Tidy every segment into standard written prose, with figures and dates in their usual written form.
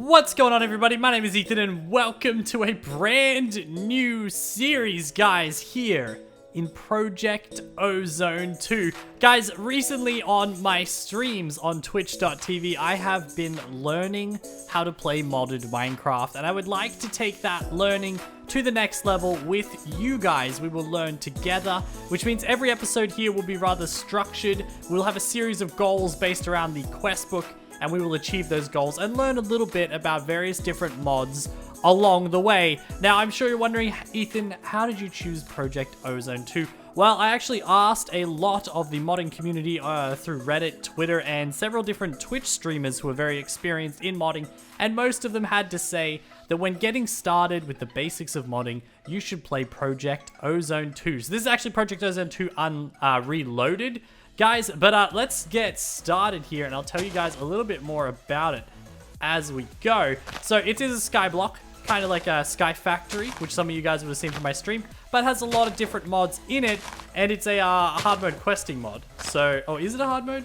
What's going on, everybody? My name is Ethan and welcome to a brand new series, guys, here in Project Ozone 2. Guys, recently on my streams on twitch.tv, I have been learning how to play modded Minecraft, and I would like to take that learning to the next level with you guys. We will learn together, which means every episode here will be rather structured. We'll have a series of goals based around the quest book, and we will achieve those goals and learn a little bit about various different mods along the way. Now, I'm sure you're wondering, Ethan, how did you choose Project Ozone 2? Well, I actually asked a lot of the modding community through Reddit, Twitter, and several different Twitch streamers who are very experienced in modding, and most of them had to say that when getting started with the basics of modding, you should play Project Ozone 2. So this is actually Project Ozone 2 reloaded, guys, but let's get started here, and I'll tell you guys a little bit more about it as we go. So it is a skyblock, kind of like a Sky Factory, which some of you guys would have seen from my stream, but has a lot of different mods in it, and it's a hard mode questing mod. So, oh, is it a hard mode?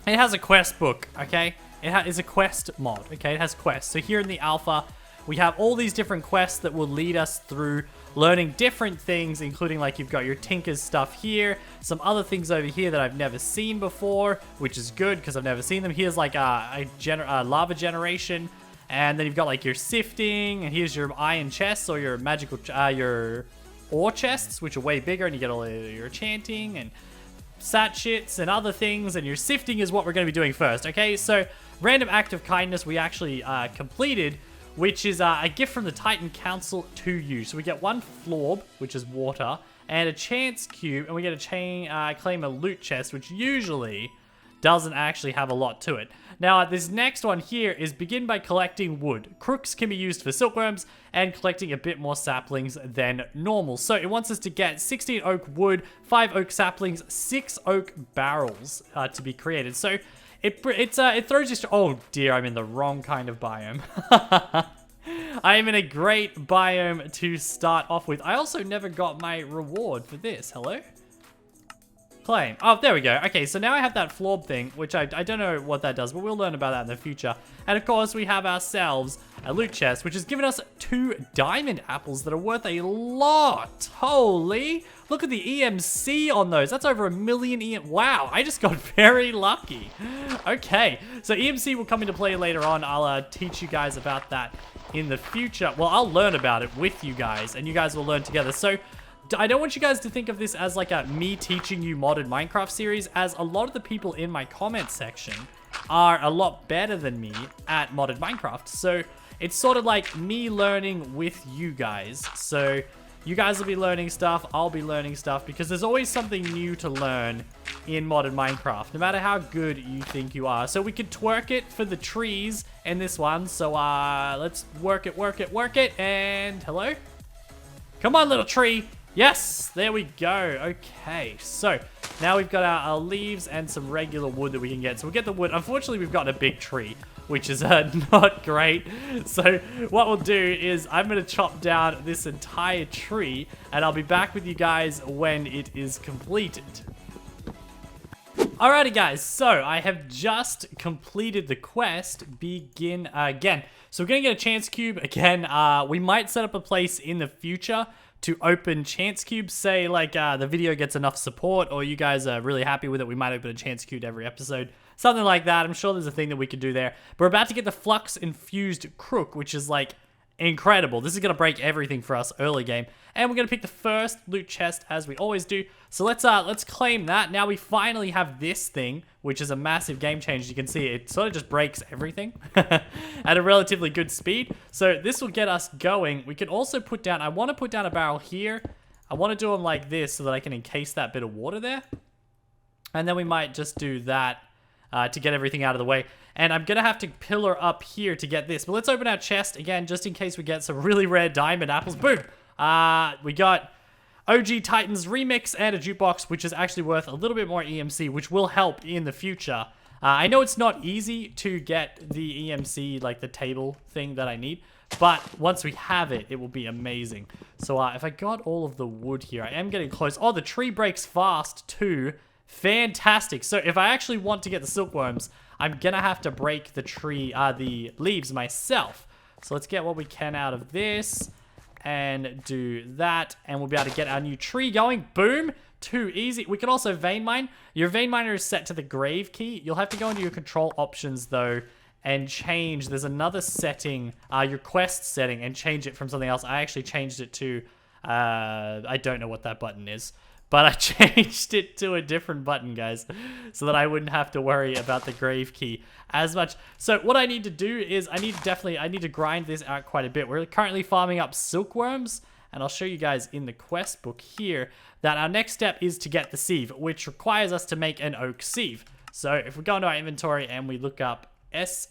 It has a quest book, okay? It is a quest mod, okay? It has quests. So here in the alpha, we have all these different quests that will lead us through learning different things, including like you've got your Tinker's stuff here, some other things over here that I've never seen before, which is good because I've never seen them. Here's like a lava generation, and then you've got like your sifting, and here's your iron chests or your magical, your ore chests, which are way bigger, and you get all your enchanting and sat shits and other things, and your sifting is what we're going to be doing first, okay? So random act of kindness we actually completed, which is a gift from the Titan Council to you. So we get one florb, which is water, and a chance cube, and we get a claim a loot chest, which usually doesn't actually have a lot to it. Now, this next one here is begin by collecting wood. Crooks can be used for silkworms and collecting a bit more saplings than normal. So it wants us to get 16 oak wood, 5 oak saplings, 6 oak barrels to be created. So it throws you... Oh dear, I'm in the wrong kind of biome. I am in a great biome to start off with. I also never got my reward for this. Hello? Claim. Oh, there we go. Okay, so now I have that florb thing, which I don't know what that does, but we'll learn about that in the future. And of course, we have ourselves a loot chest, which has given us 2 diamond apples that are worth a lot. Holy! Look at the EMC on those. That's over 1 million EM. Wow, I just got very lucky. Okay, so EMC will come into play later on. I'll teach you guys about that in the future. Well, I'll learn about it with you guys, and you guys will learn together. So I don't want you guys to think of this as like a me teaching you modded Minecraft series, as a lot of the people in my comment section are a lot better than me at modded Minecraft. So it's sort of like me learning with you guys. So you guys will be learning stuff, I'll be learning stuff, because there's always something new to learn in modded Minecraft, no matter how good you think you are. So we could twerk it for the trees in this one. So let's work it, and hello? Come on, little tree. Yes, there we go. Okay, so now we've got our leaves and some regular wood that we can get. So we'll get the wood. Unfortunately, we've got a big tree, which is not great. So what we'll do is I'm going to chop down this entire tree, and I'll be back with you guys when it is completed. Alrighty, guys, so I have just completed the quest, begin again. So we're going to get a chance cube again. We might set up a place in the future to open chance cubes, say like the video gets enough support, or you guys are really happy with it, we might open a chance cube every episode. Something like that. I'm sure there's a thing that we could do there. But we're about to get the flux infused crook, which is like incredible. This is going to break everything for us early game. And we're going to pick the first loot chest, as we always do. So let's claim that. Now we finally have this thing, which is a massive game changer. You can see it sort of just breaks everything at a relatively good speed. So this will get us going. We can also put down... I want to put down a barrel here. I want to do them like this so that I can encase that bit of water there. And then we might just do that to get everything out of the way. And I'm going to have to pillar up here to get this. But let's open our chest again, just in case we get some really rare diamond apples. Boom! We got OG Titans Remix and a jukebox, which is actually worth a little bit more EMC, which will help in the future. I know it's not easy to get the EMC, like the table thing that I need, but once we have it, it will be amazing. So if I got all of the wood here, I am getting close. Oh, the tree breaks fast too. Fantastic. So if I actually want to get the silkworms, I'm gonna have to break the leaves myself. So let's get what we can out of this and do that, and we'll be able to get our new tree going. Boom. Too easy. We can also vein mine. Your vein miner is set to the grave key. You'll have to go into your control options though and change. There's another setting, your quest setting, and change it from something else. I actually changed it to, I don't know what that button is, but I changed it to a different button, guys, so that I wouldn't have to worry about the grave key as much. So what I need to do is I need to grind this out quite a bit. We're currently farming up silkworms, and I'll show you guys in the quest book here that our next step is to get the sieve, which requires us to make an oak sieve. So if we go into our inventory and we look up it's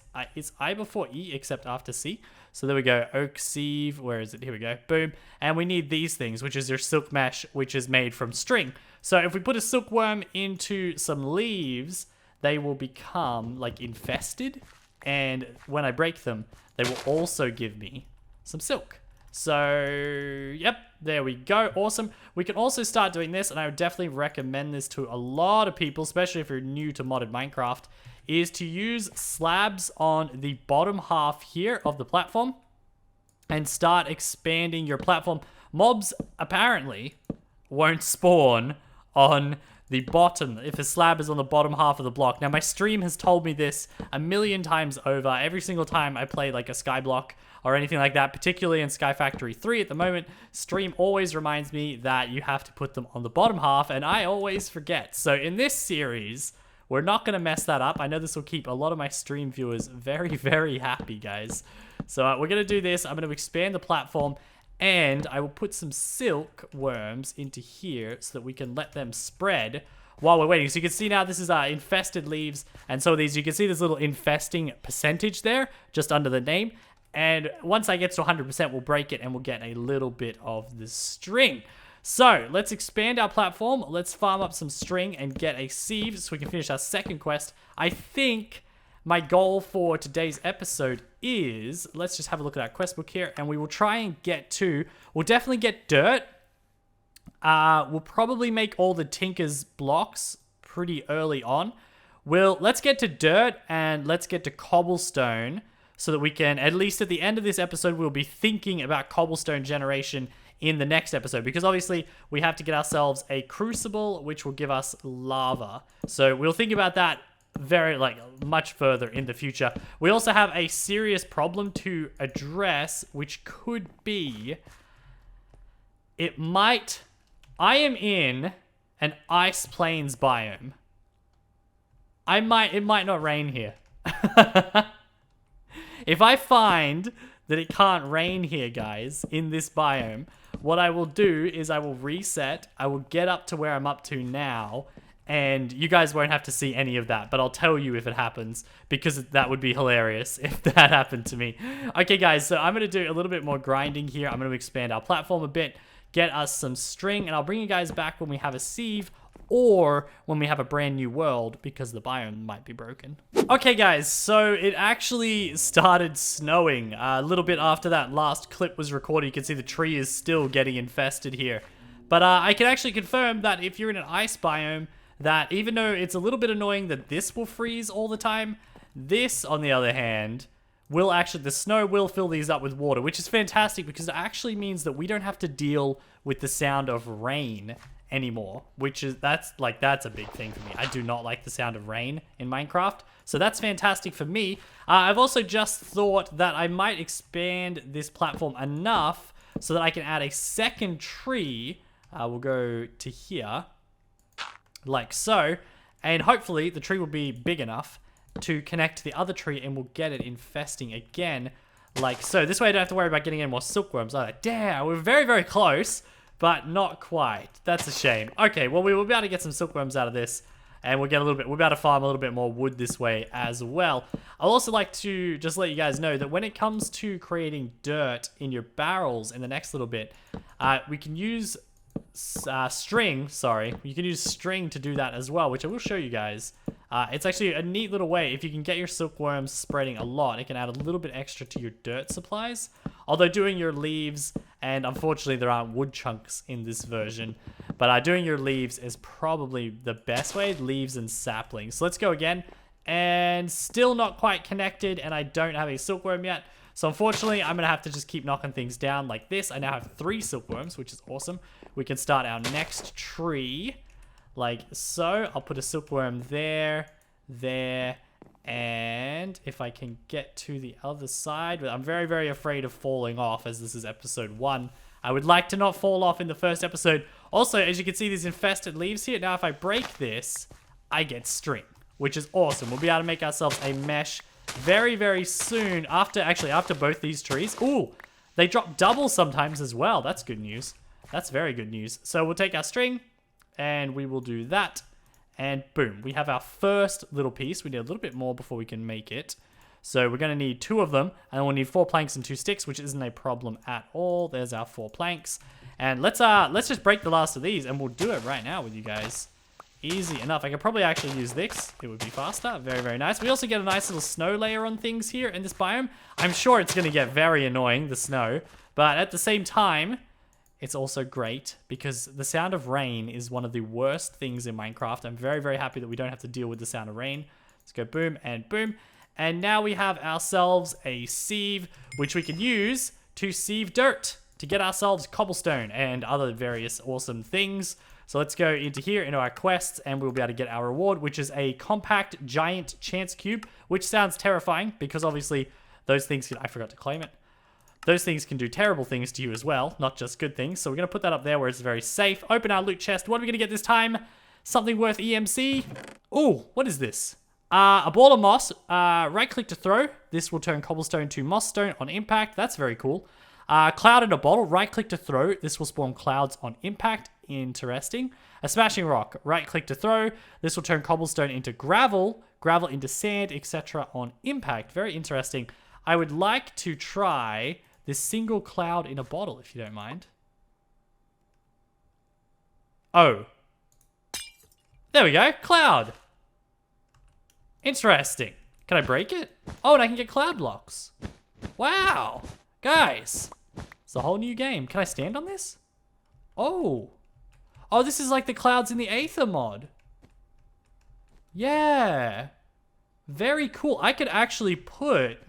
I before E except after C. So there we go, oak sieve, where is it? Here we go, boom. And we need these things, which is your silk mesh, which is made from string. So if we put a silkworm into some leaves, they will become like infested. And when I break them, they will also give me some silk. So, yep, there we go. Awesome. We can also start doing this, and I would definitely recommend this to a lot of people, especially if you're new to modded Minecraft, is to use slabs on the bottom half here of the platform and start expanding your platform. Mobs apparently won't spawn on the bottom if a slab is on the bottom half of the block. Now, my stream has told me this a million times over. Every single time I play like a Skyblock or anything like that, particularly in Sky Factory 3 at the moment, stream always reminds me that you have to put them on the bottom half, and I always forget. So in this series, we're not going to mess that up. I know this will keep a lot of my stream viewers very, very happy, guys. So we're going to do this. I'm going to expand the platform, and I will put some silk worms into here so that we can let them spread while we're waiting. So you can see now this is infested leaves, and so these, you can see this little infesting percentage there just under the name. And once I get to 100%, we'll break it and we'll get a little bit of the string. So let's expand our platform. Let's farm up some string and get a sieve so we can finish our second quest. I think my goal for today's episode is, let's just have a look at our quest book here, and we will try and we'll definitely get dirt. We'll probably make all the Tinker's blocks pretty early on. Let's get to dirt and let's get to cobblestone, so that we can, at least at the end of this episode, we'll be thinking about cobblestone generation in the next episode, because obviously we have to get ourselves a crucible, which will give us lava. So we'll think about that much further in the future. We also have a serious problem to address, which could be, I am in an ice plains biome. It might not rain here. If I find that it can't rain here, guys, in this biome, what I will do is I will reset, I will get up to where I'm up to now, and you guys won't have to see any of that, but I'll tell you if it happens, because that would be hilarious if that happened to me. Okay, guys, so I'm going to do a little bit more grinding here. I'm going to expand our platform a bit, get us some string, and I'll bring you guys back when we have a sieve, or when we have a brand new world, because the biome might be broken. Okay, guys, so it actually started snowing a little bit after that last clip was recorded. You can see the tree is still getting infested here. But I can actually confirm that if you're in an ice biome, that even though it's a little bit annoying that this will freeze all the time, this, on the other hand, the snow will fill these up with water, which is fantastic because it actually means that we don't have to deal with the sound of rain anymore, that's a big thing for me. I do not like the sound of rain in Minecraft, so that's fantastic for me. I've also just thought that I might expand this platform enough so that I can add a second tree. We'll go to here, like so, and hopefully the tree will be big enough to connect to the other tree, and we'll get it infesting again, like so. This way I don't have to worry about getting any more silkworms either. Damn, we're very, very close, but not quite. That's a shame. Okay, well, we will be able to get some silkworms out of this, and we'll be able to farm a little bit more wood this way as well. I'll also like to just let you guys know that when it comes to creating dirt in your barrels in the next little bit, we can use string. You can use string to do that as well, which I will show you guys. It's actually a neat little way. If you can get your silkworms spreading a lot, it can add a little bit extra to your dirt supplies. Although doing your leaves, and unfortunately there aren't wood chunks in this version, but doing your leaves is probably the best way, leaves and saplings. So let's go again, And still not quite connected, and I don't have a silkworm yet. So unfortunately, I'm going to have to just keep knocking things down like this. I now have 3 silkworms, which is awesome. We can start our next tree like so. I'll put a silkworm there, and if I can get to the other side. But I'm very, very afraid of falling off, as this is episode 1. I would like to not fall off in the first episode. Also, as you can see, these infested leaves here. Now, if I break this, I get string, which is awesome. We'll be able to make ourselves a mesh very, very soon after both these trees. Ooh, they drop double sometimes as well. That's good news. That's very good news. So we'll take our string and we will do that. And boom, we have our first little piece. We need a little bit more before we can make it. So we're going to need 2 of them, and we'll need 4 planks and 2 sticks, which isn't a problem at all. There's our 4 planks. And let's just break the last of these, and we'll do it right now with you guys. Easy enough. I could probably actually use this. It would be faster. Very, very nice. We also get a nice little snow layer on things here in this biome. I'm sure it's going to get very annoying, the snow. But at the same time, it's also great because the sound of rain is one of the worst things in Minecraft. I'm very, very happy that we don't have to deal with the sound of rain. Let's go boom and boom. And now we have ourselves a sieve, which we can use to sieve dirt to get ourselves cobblestone and other various awesome things. So let's go into here, into our quests, and we'll be able to get our reward, which is a compact giant chance cube, which sounds terrifying because obviously those things can... I forgot to claim it. Those things can do terrible things to you as well, not just good things. So we're going to put that up there where it's very safe. Open our loot chest. What are we going to get this time? Something worth EMC. Ooh, what is this? A ball of moss. Right-click to throw. This will turn cobblestone to moss stone on impact. That's very cool. Cloud in a bottle. Right-click to throw. This will spawn clouds on impact. Interesting. A smashing rock. Right-click to throw. This will turn cobblestone into gravel. Gravel into sand, etc. on impact. Very interesting. I would like to try this single cloud in a bottle, if you don't mind. Oh. There we go. Cloud. Interesting. Can I break it? Oh, and I can get cloud blocks. Wow. Guys. It's a whole new game. Can I stand on this? Oh. Oh, this is like the clouds in the Aether mod. Yeah. Very cool. I could actually put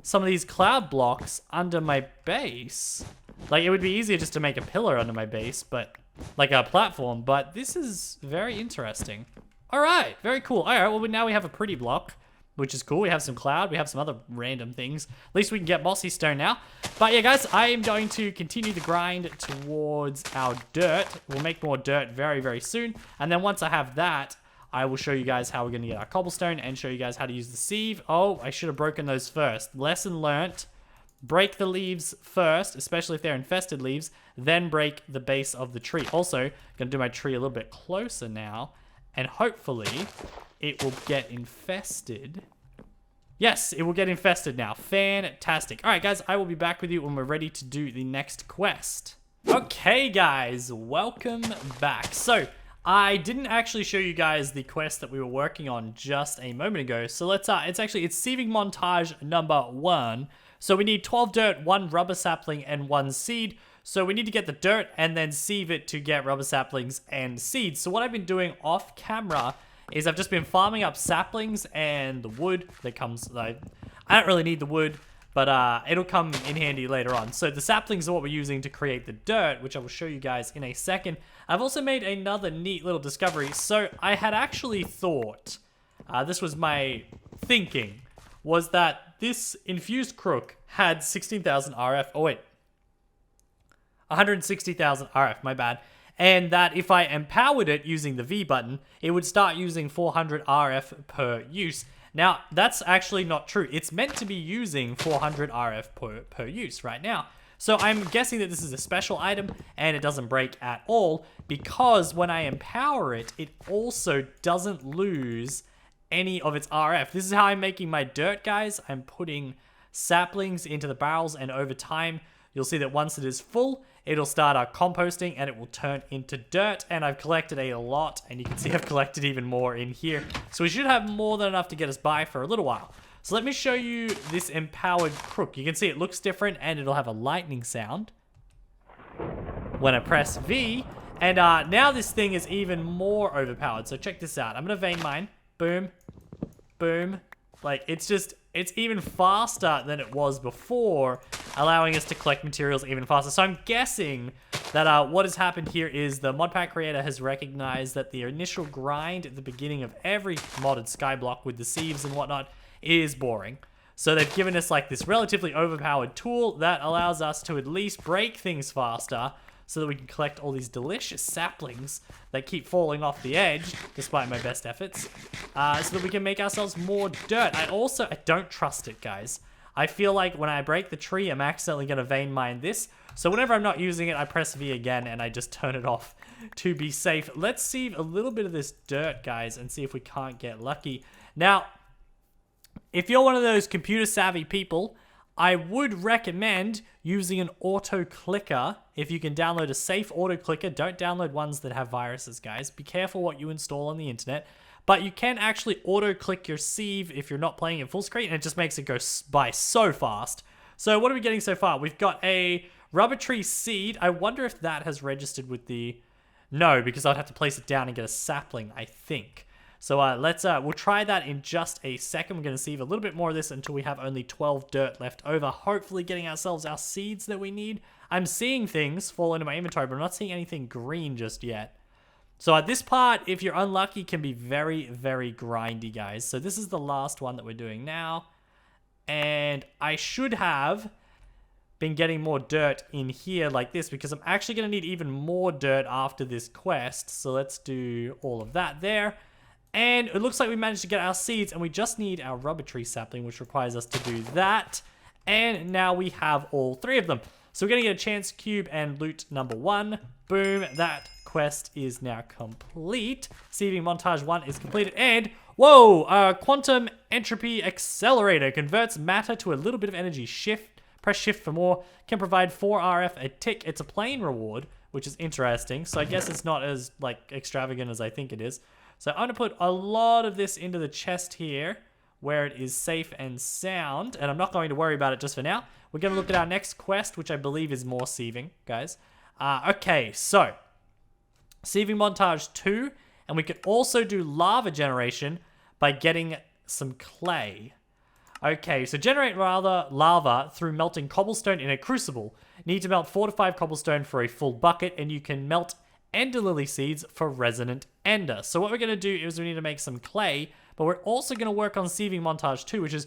some of these cloud blocks under my base. Like, it would be easier just to make a pillar under my base, but like a platform, but this is very interesting. All right, very cool. All right, well, now we have a pretty block, which is cool. We have some cloud. We have some other random things. At least we can get mossy stone now. But yeah, guys, I am going to continue the grind towards our dirt. We'll make more dirt very, very soon. And then once I have that, I will show you guys how we're going to get our cobblestone and show you guys how to use the sieve. Oh, I should have broken those first. Lesson learnt. Break the leaves first, especially if they're infested leaves, then break the base of the tree. Also, I'm going to do my tree a little bit closer now, and hopefully it will get infested. Yes, it will get infested now. Fantastic. All right, guys, I will be back with you when we're ready to do the next quest. Okay, guys, welcome back. So, I didn't actually show you guys the quest that we were working on just a moment ago. So let's, it's sieving montage number 1. So we need 12 dirt, 1 rubber sapling, and 1 seed. So we need to get the dirt and then sieve it to get rubber saplings and seeds. So what I've been doing off camera is I've just been farming up saplings and the wood that comes, I don't really need the wood, but it'll come in handy later on. So the saplings are what we're using to create the dirt, which I will show you guys in a second. I've also made another neat little discovery. So I had actually thought, this was my thinking, was that this infused crook had 16,000 RF. Oh, wait. 160,000 RF, my bad. And that if I empowered it using the V button, it would start using 400 RF per use. Now, that's actually not true. It's meant to be using 400 RF per use right now. So I'm guessing that this is a special item and it doesn't break at all because when I empower it, it also doesn't lose any of its RF. This is how I'm making my dirt, guys. I'm putting saplings into the barrels, and over time, you'll see that once it is full, it'll start composting and it will turn into dirt. And I've collected a lot, and you can see I've collected even more in here. So we should have more than enough to get us by for a little while. So let me show you this empowered crook. You can see it looks different, and it'll have a lightning sound when I press V. And now this thing is even more overpowered. So check this out. I'm going to vein mine. Boom. Boom. Like, it's even faster than it was before, allowing us to collect materials even faster. So I'm guessing that what has happened here is the Modpack creator has recognized that the initial grind at the beginning of every modded Skyblock with the sieves and whatnot is boring. So they've given us like this relatively overpowered tool that allows us to at least break things faster so that we can collect all these delicious saplings that keep falling off the edge, despite my best efforts, so that we can make ourselves more dirt. I don't trust it, guys. I feel like when I break the tree, I'm accidentally going to vein mine this. So whenever I'm not using it, I press V again and I just turn it off to be safe. Let's sieve a little bit of this dirt, guys, and see if we can't get lucky. Now, if you're one of those computer savvy people, I would recommend using an auto clicker. If you can download a safe auto clicker, don't download ones that have viruses, guys. Be careful what you install on the internet. But you can actually auto click your sieve if you're not playing in full screen, and it just makes it go by so fast. So what are we getting so far? We've got a rubber tree seed. I wonder if that has registered with the... No, because I'd have to place it down and get a sapling, I think. So we'll try that in just a second. We're going to sieve a little bit more of this until we have only 12 dirt left over, hopefully getting ourselves our seeds that we need. I'm seeing things fall into my inventory, but I'm not seeing anything green just yet. So this part, if you're unlucky, can be very, very grindy, guys. So this is the last one that we're doing now. And I should have been getting more dirt in here like this because I'm actually going to need even more dirt after this quest. So let's do all of that there. And it looks like we managed to get our seeds, and we just need our rubber tree sapling, which requires us to do that. And now we have all three of them. So we're going to get a chance cube and loot number 1. Boom, that quest is now complete. Sieving montage 1 is completed. And, whoa, quantum entropy accelerator converts matter to a little bit of energy. Press shift for more. Can provide 4 RF a tick. It's a plain reward, which is interesting. So I guess it's not as like extravagant as I think it is. So I'm going to put a lot of this into the chest here where it is safe and sound. And I'm not going to worry about it just for now. We're going to look at our next quest, which I believe is more sieving, guys. Okay, so sieving montage 2. And we could also do lava generation by getting some clay. Okay, so generate lava through melting cobblestone in a crucible. Need to melt 4 to 5 cobblestone for a full bucket, and you can melt ender lily seeds for resonant ender. So what we're going to do is we need to make some clay, but we're also going to work on sieving montage 2, which is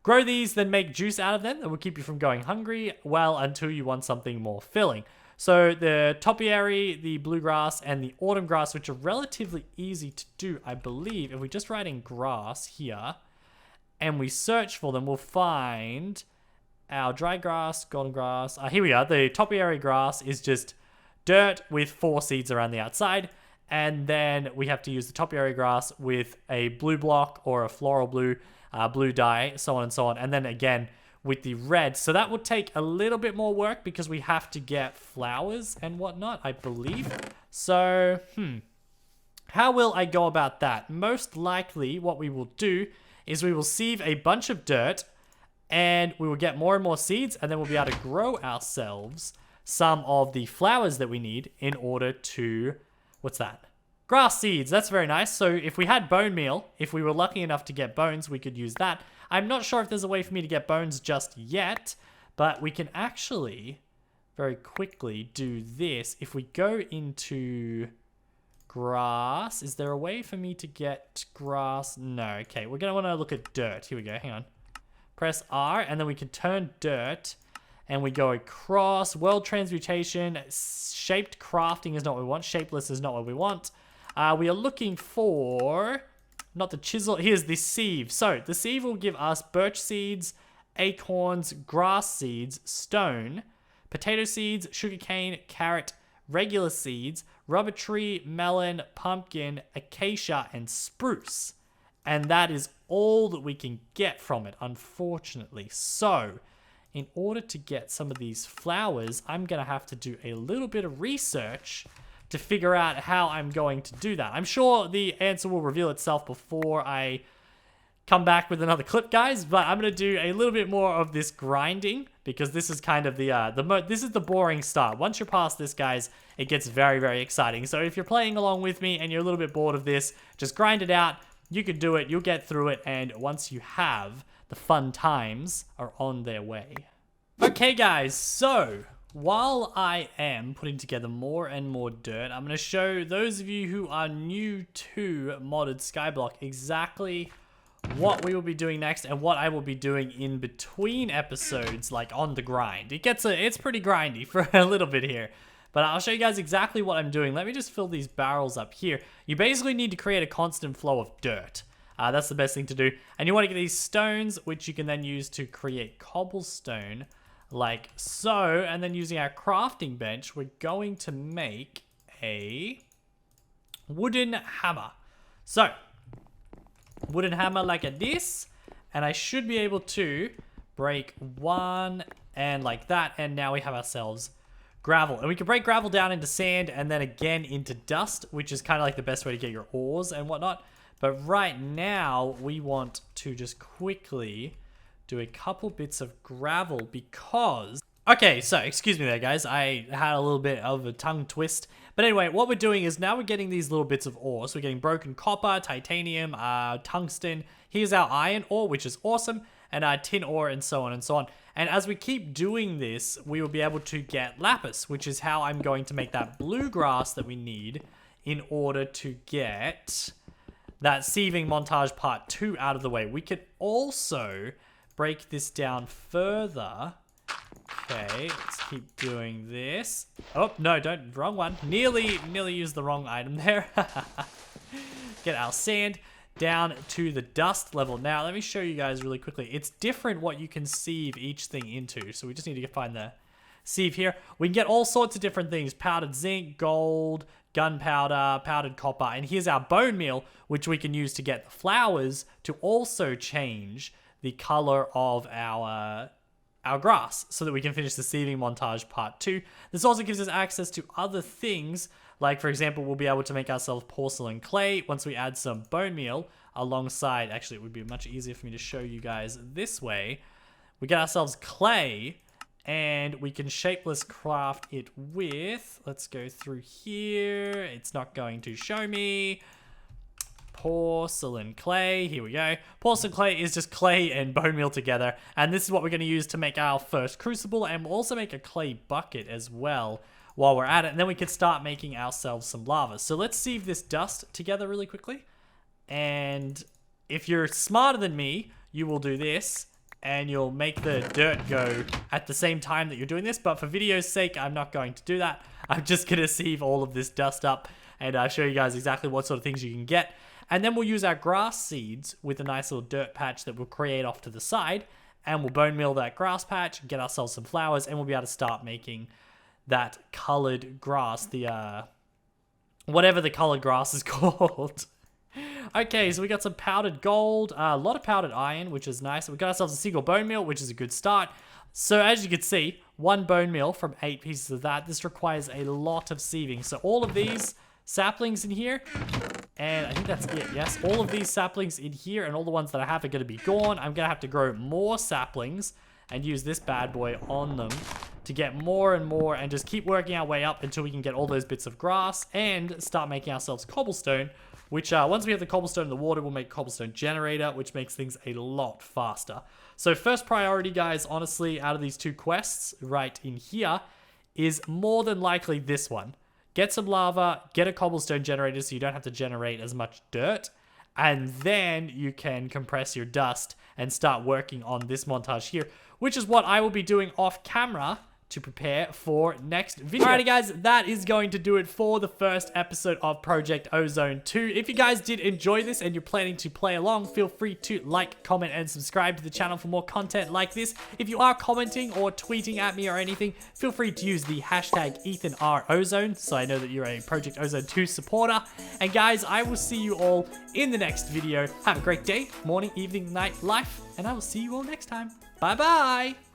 grow these, then make juice out of them that will keep you from going hungry, well, until you want something more filling. So the topiary, the bluegrass, and the autumn grass, which are relatively easy to do, I believe. If we just write in grass here, and we search for them, we'll find our dry grass, golden grass. Here we are. The topiary grass is just dirt with 4 seeds around the outside. And then we have to use the topiary grass with a blue block or a floral blue, blue dye, so on and so on. And then again with the red. So that will take a little bit more work because we have to get flowers and whatnot, I believe. So, how will I go about that? Most likely what we will do is we will sieve a bunch of dirt and we will get more and more seeds, and then we'll be able to grow ourselves some of the flowers that we need in order to, what's that? Grass seeds, that's very nice. So if we had bone meal, if we were lucky enough to get bones, we could use that. I'm not sure if there's a way for me to get bones just yet, but we can actually very quickly do this. If we go into grass, is there a way for me to get grass? No, okay, we're gonna wanna look at dirt. Here we go, hang on. Press R, and then we can turn dirt, and we go across. World transmutation, shaped crafting is not what we want. Shapeless is not what we want. We are looking for, not the chisel, here's the sieve. So the sieve will give us birch seeds, acorns, grass seeds, stone, potato seeds, sugarcane, carrot, regular seeds, rubber tree, melon, pumpkin, acacia, and spruce. And that is all that we can get from it, unfortunately. So, in order to get some of these flowers, I'm going to have to do a little bit of research to figure out how I'm going to do that. I'm sure the answer will reveal itself before I come back with another clip, guys, but I'm going to do a little bit more of this grinding because this is kind of this is the boring start. Once you're past this, guys, it gets very, very exciting. So if you're playing along with me and you're a little bit bored of this, just grind it out. you could do it, you'll get through it, and once you have, the fun times are on their way. Okay guys, so while I am putting together more and more dirt, I'm going to show those of you who are new to modded Skyblock exactly what we will be doing next and what I will be doing in between episodes, like on the grind. It's pretty grindy for a little bit here, but I'll show you guys exactly what I'm doing. Let me just fill these barrels up here. You basically need to create a constant flow of dirt. That's the best thing to do. And you want to get these stones, which you can then use to create cobblestone, like so. And then using our crafting bench, we're going to make a wooden hammer. So, wooden hammer like this. And I should be able to break one and like that. And now we have ourselves gravel. And we can break gravel down into sand and then again into dust, which is kind of like the best way to get your ores and whatnot. But right now, we want to just quickly do a couple bits of gravel because... Okay, so, excuse me there, guys. I had a little bit of a tongue twist. But anyway, what we're doing is now we're getting these little bits of ore. So we're getting broken copper, titanium, tungsten. Here's our iron ore, which is awesome. And tin ore and so on and so on. And as we keep doing this, we will be able to get lapis, which is how I'm going to make that bluegrass that we need in order to get that sieving montage part 2 out of the way. We could also break this down further. Okay, let's keep doing this. Oh, no, wrong one. Nearly used the wrong item there. Get our sand down to the dust level. Now, let me show you guys really quickly. It's different what you can sieve each thing into. So we just need to find the sieve here. We can get all sorts of different things. Powdered zinc, gold, gunpowder, powdered copper, and here's our bone meal, which we can use to get the flowers to also change the color of our grass so that we can finish the sieving montage part 2. This also gives us access to other things, like for example, we'll be able to make ourselves porcelain clay once we add some bone meal alongside. Actually, it would be much easier for me to show you guys this way. We get ourselves clay, and we can shapeless craft it with, let's go through here. It's not going to show me. Porcelain clay, here we go. Porcelain clay is just clay and bone meal together. And this is what we're going to use to make our first crucible. And we'll also make a clay bucket as well while we're at it. And then we can start making ourselves some lava. So let's sieve this dust together really quickly. And if you're smarter than me, you will do this. And you'll make the dirt go at the same time that you're doing this. But for video's sake, I'm not going to do that. I'm just going to sieve all of this dust up and show you guys exactly what sort of things you can get. And then we'll use our grass seeds with a nice little dirt patch that we'll create off to the side. And we'll bone meal that grass patch, get ourselves some flowers, and we'll be able to start making that colored grass. The, whatever the colored grass is called. Okay, so we got some powdered gold, a lot of powdered iron, which is nice. We got ourselves a single bone meal, which is a good start. So as you can see, 1 bone meal from 8 pieces of that. This requires a lot of sieving. So all of these saplings in here, and I think that's it. Yes, all of these saplings in here and all the ones that I have are going to be gone. I'm going to have to grow more saplings and use this bad boy on them to get more and more and just keep working our way up until we can get all those bits of grass and start making ourselves cobblestone, which once we have the cobblestone in the water, we'll make cobblestone generator, which makes things a lot faster. So first priority, guys, honestly, out of these 2 quests right in here is more than likely this one. Get some lava, get a cobblestone generator so you don't have to generate as much dirt, and then you can compress your dust and start working on this montage here, which is what I will be doing off camera to prepare for next video. Alrighty guys, that is going to do it for the first episode of Project Ozone 2. If you guys did enjoy this and you're planning to play along, feel free to like, comment, and subscribe to the channel for more content like this. If you are commenting or tweeting at me or anything, feel free to use the hashtag EthanROzone so I know that you're a Project Ozone 2 supporter. And guys, I will see you all in the next video. Have a great day, morning, evening, night, life, and I will see you all next time. Bye bye!